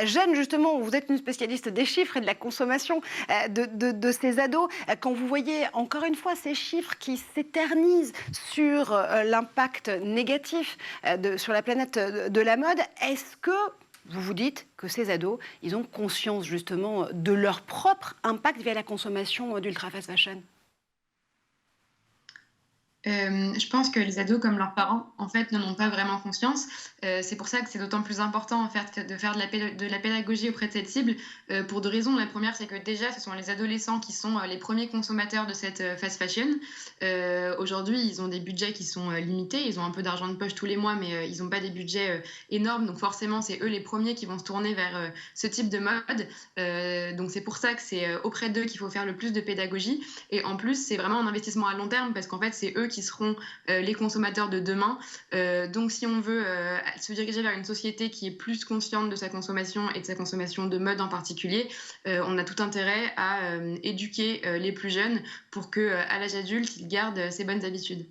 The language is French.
jeunes, justement, vous êtes une spécialiste des chiffres et de la consommation de ces ados. Quand vous voyez, encore une fois, ces chiffres qui s'éternisent sur l'impact négatif sur la planète de la mode, est-ce que vous vous dites que ces ados, ils ont conscience justement de leur propre impact via la consommation d'ultra fast fashion? Je pense que les ados, comme leurs parents, en fait, n'en ont pas vraiment conscience. C'est pour ça que c'est d'autant plus important, en fait, de faire de la pédagogie auprès de cette cible, pour 2 raisons. La première, c'est que déjà, ce sont les adolescents qui sont, les premiers consommateurs de cette, fast fashion. Aujourd'hui, ils ont des budgets qui sont, limités. Ils ont un peu d'argent de poche tous les mois, mais, ils ont pas des budgets, énormes. Donc forcément, c'est eux les premiers qui vont se tourner vers, ce type de mode. Donc c'est pour ça que c'est, auprès d'eux qu'il faut faire le plus de pédagogie. Et en plus, c'est vraiment un investissement à long terme parce qu'en fait, c'est eux qui seront les consommateurs de demain. Donc, si on veut se diriger vers une société qui est plus consciente de sa consommation et de sa consommation de mode en particulier, on a tout intérêt à éduquer les plus jeunes pour que, à l'âge adulte, ils gardent ces bonnes habitudes.